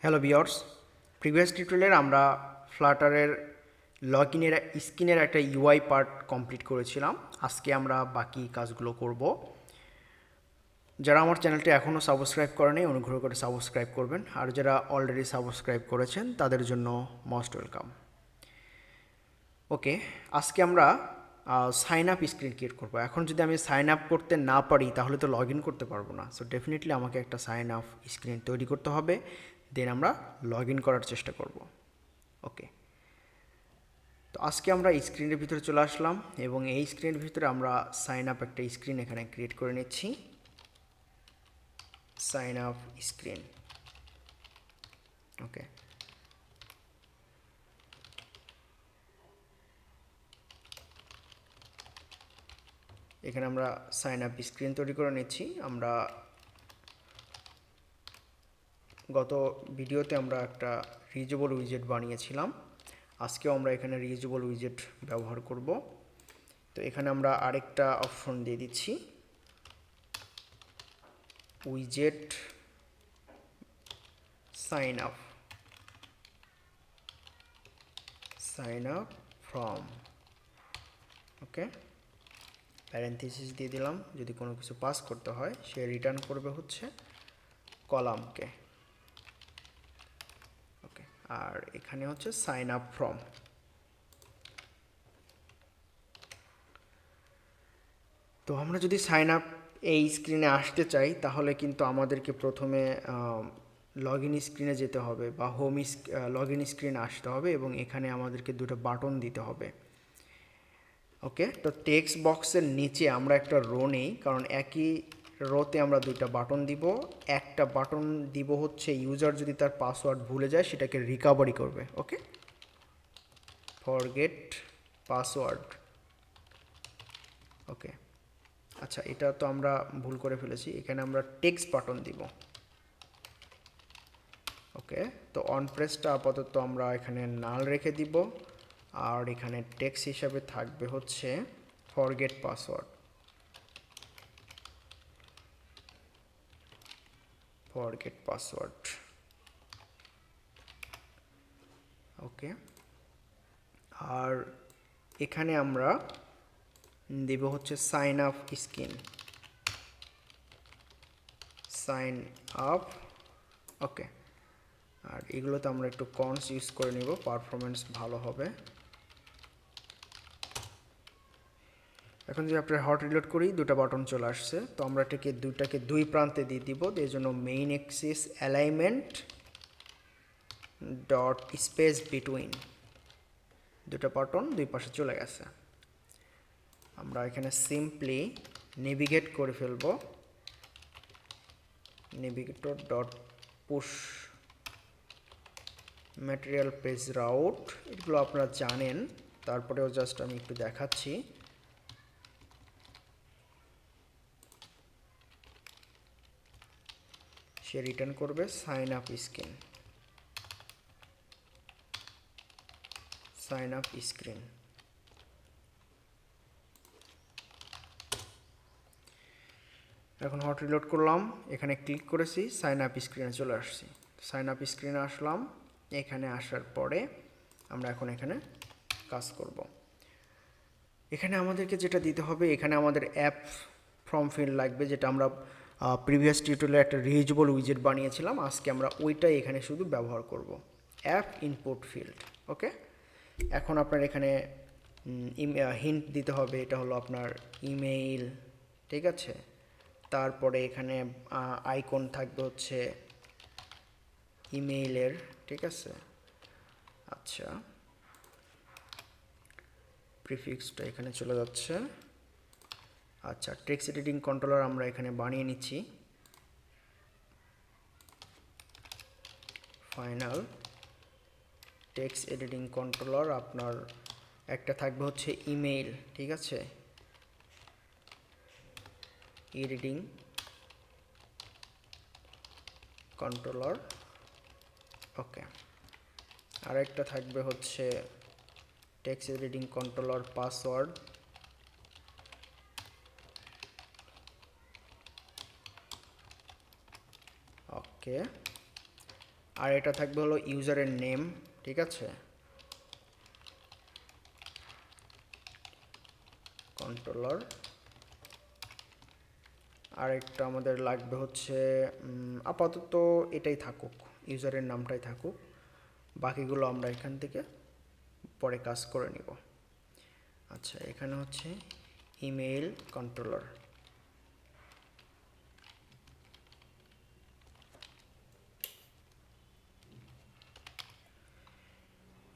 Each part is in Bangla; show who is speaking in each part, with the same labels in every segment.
Speaker 1: হ্যালো ভিউয়ার্স, প্রিভিয়াস টিউটোরিয়ালে আমরা ফ্লাটারের লগইনের স্ক্রিনের একটা ইউআই পার্ট কমপ্লিট করেছিলাম। আজকে আমরা বাকি কাজগুলো করব। যারা আমার চ্যানেলটি এখনও সাবস্ক্রাইব করেনি অনুগ্রহ করে সাবস্ক্রাইব করবেন, আর যারা অলরেডি সাবস্ক্রাইব করেছেন তাদের জন্য মোস্ট ওয়েলকাম। ওকে, আজকে আমরা সাইন আপ স্ক্রিন ক্রিয়েট করবো। এখন যদি আমি সাইন আপ করতে না পারি তাহলে তো লগ ইন করতে পারবো না। সো ডেফিনেটলি আমাকে একটা সাইন আপ স্ক্রিন তৈরি করতে হবে, দেন আমরা লগ ইন করার চেষ্টা করব। ওকে, তো আজকে আমরা স্ক্রিনের ভিতরে চলে আসলাম এবং এই স্ক্রিনের ভিতরে আমরা সাইন আপ একটা স্ক্রিন এখানে ক্রিয়েট করে নিচ্ছি। Sign up screen. ওকে, এখানে আমরা সাইন আপ স্ক্রিন তৈরি করে নিচ্ছি। আমরা গত ভিডিওতে আমরা একটা রিউজেবল উইজেট বানিয়েছিলাম, আজকেও আমরা এখানে রিউজেবল উইজেট ব্যবহার করব। তো এখানে আমরা আরেকটা অপশন দিয়ে দিচ্ছি, উইজেট sign up from. Okay, parenthesis দিয়ে দিলাম, যদি কোনো কিছু পাস করতে হয় সে রিটার্ন করবে হচ্ছে কলামকে। ওকে, আর এখানে হচ্ছে সাইন আপ ফ্রম। তো আমরা যদি সাইন আপ এই স্ক্রিনে আসতে চাই তাহলে কিন্তু আমাদেরকে প্রথমে লগ ইন স্ক্রিনে যেতে হবে বা লগ ইন স্ক্রিনে আসতে হবে এবং এখানে আমাদেরকে দুটো বাটন দিতে হবে। ওকে, তো টেক্সট বক্সের নিচে আমরা একটা রো নেই, কারণ একই রোতে আমরা দুইটা বাটন দিব। একটা বাটন দিব হচ্ছে ইউজার যদি তার পাসওয়ার্ড ভুলে যায় সেটাকে রিকভারি করবে। ওকে, ফরগেট পাসওয়ার্ড। ওকে, আচ্ছা, এটা তো আমরা ভুল করে ফেলেছি, এখানে আমরা টেক্সট বাটন দিব। ওকে, তো অন প্রেসটা আপাতত আমরা এখানে নাল রেখে দিব, আর এখানে টেক্সট হিসাবে থাকবে হচ্ছে forget password. Forget password. Okay, আর এখানে আমরা দেব হচ্ছে sign up screen. Sign up. Okay, আর এগুলোতে আমরা একটু কনস ইউজ করে নিব, পারফরমেন্স ভালো হবে। এখন যদি আপনার হট রিলোড করি দুটো বাটন চলে আসছে, তো আমরা দুইটাকে দুই প্রান্তে দিয়ে দিব। এর জন্য main axis alignment dot space between, দুটো বাটন দুই পাশে চলে গেছে। আমরা এখানে সিম্পলি নেভিগেট করে ফেলব, navigator dot push material page route. এগুলো আপনারা জানেন, তারপরেও জাস্ট আমি একটু দেখাচ্ছি। সে রিটার্ন করবে sign up screen. Sign up screen. এখন হট রিলোড করলাম, এখানে ক্লিক করেছি, সাইন আপ স্ক্রিনে চলে আসছি। সাইন আপ স্ক্রিনে আসলাম, এখানে আসার পরে আমরা এখন এখানে কাজ করব। এখানে আমাদেরকে যেটা দিতে হবে, এখানে আমাদের অ্যাপ ফর্ম ফিল্ড লাগবে, যেটা আমরা প্রিভিয়াস টিউটোরিয়ালে একটা রিউজেবল উইজেট বানিয়েছিলাম। আজকে আমরা ওইটাই এখানে শুধু ব্যবহার করব, অ্যাপ ইনপুট ফিল্ড। ওকে, এখন আপনার এখানে হিন্ট দিতে হবে, এটা হলো আপনার ইমেইল। ঠিক আছে, তারপরে এখানে আইকন থাকবে হচ্ছে ইমেইলের। ঠিক আছে, আচ্ছা, প্রিফিক্সটা এখানে চলে যাচ্ছে। আচ্ছা, টেক্সট এডিটিং কন্ট্রোলার আমরা এখানে বানিয়ে নিচ্ছি। ফাইনাল টেক্সট এডিটিং কন্ট্রোলার আপনার একটা থাকবে হচ্ছে ইমেইল। ঠিক আছে, এডিটিং কন্ট্রোলার। ওকে, আরেকটা থাকবে হচ্ছে text editing controller password. Okay, আর এটা থাকবে হলো ইউজারের নেম, ঠিক আছে, কন্ট্রোলার। আর একটা আমাদের লাগবে হচ্ছে আপাতত এটাই থাকুক, ইউজারের নামটাই থাকুক, বাকিগুলো আমরা এখান থেকে পরে কাজ করে নিব। আচ্ছা, এখানে হচ্ছে ইমেইল কন্ট্রোলার।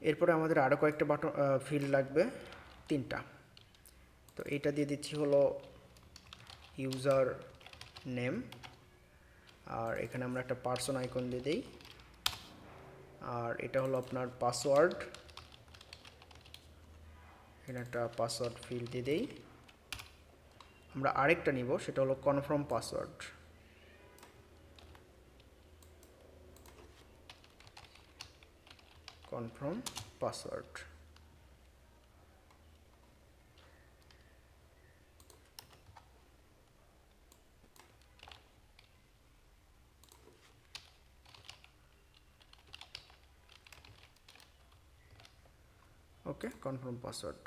Speaker 1: এরপরে আমাদের আরও কয়েকটা বাটন ফিল্ড লাগবে, 3টা। তো এটা দিয়ে দিচ্ছি হলো ইউজার নেম, আর এখানে আমরা একটা পার্সন আইকন দিয়ে দিই, আর এটা হলো আপনার পাসওয়ার্ড, এখানে একটা পাসওয়ার্ড ফিল্ড দিয়ে দিই। আমরা আরেকটা নিব, সেটা হলো confirm password. Confirm password. Okay, confirm password.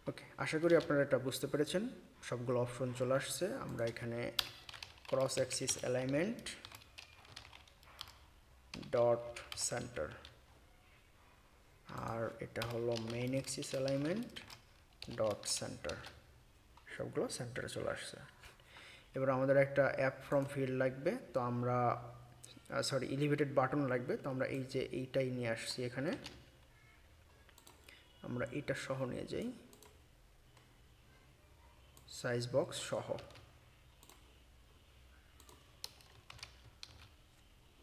Speaker 1: Okay, আশা করি আপনারা এটা বুঝতে পেরেছেন। সবগুলো অপশন চলে আসছে। আমরা এখানে cross axis alignment dot center, আর এটা হলো main axis alignment dot center, সবগুলো সেন্টারে চলে আসছে। এবার আমাদের একটা অ্যাপ ফ্রম ফিল্ড লাগবে, তো আমরা সরি এলিভেটেড বাটন লাগবে, তো আমরা এই যে এইটাই নিয়ে আসছি এখানে, আমরা এটা সহ নিয়ে যাই, সাইজ বক্স সহ।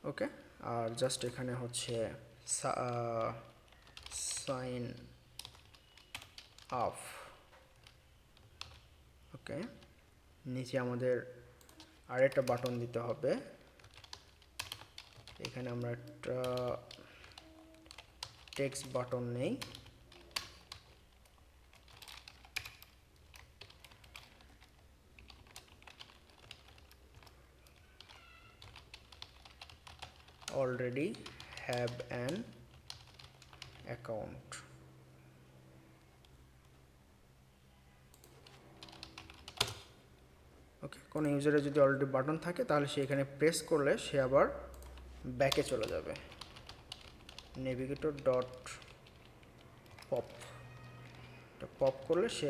Speaker 1: ওকে, আর জাস্ট এখানে হচ্ছে সাইন আপ। ওকে, নিচে আমাদের আরেকটা বাটন দিতে হবে, এখানে আমরা একটা টেক্সট বাটন নেই, already have an account। ওকে, কোনো ইউজারের যদি অলরেডি বাটন থাকে তাহলে সে এখানে প্রেস করলে সে আবার ব্যাকে চলে যাবে, নেভিগেটর ডট পপ, পপ করলে সে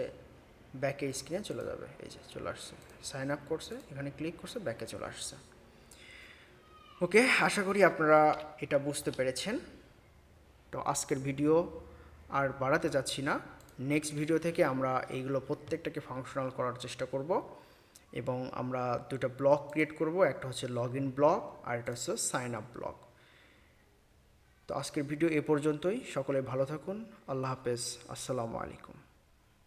Speaker 1: ব্যাকে স্ক্রিনে চলে যাবে। এই যে চলে আসছে, সাইন আপ করছে, এখানে ক্লিক করছে, ব্যাকে চলে আসছে। ওকে, আশা করি আপনারা এটা বুঝতে পেরেছেন। তো আজকের ভিডিও আর বাড়াতে যাচ্ছি না, নেক্সট ভিডিও থেকে আমরা এইগুলো প্রত্যেকটাকে ফাংশনাল করার চেষ্টা করব, এবং আমরা দুটো ব্লক ক্রিয়েট করব, একটা হচ্ছে লগ ইন ব্লক আর একটা হচ্ছে সাইন আপ ব্লক। তো আজকের ভিডিও এ পর্যন্তই, সকলে ভালো থাকুন, আল্লাহ হাফেজ, আসসালামু আলাইকুম।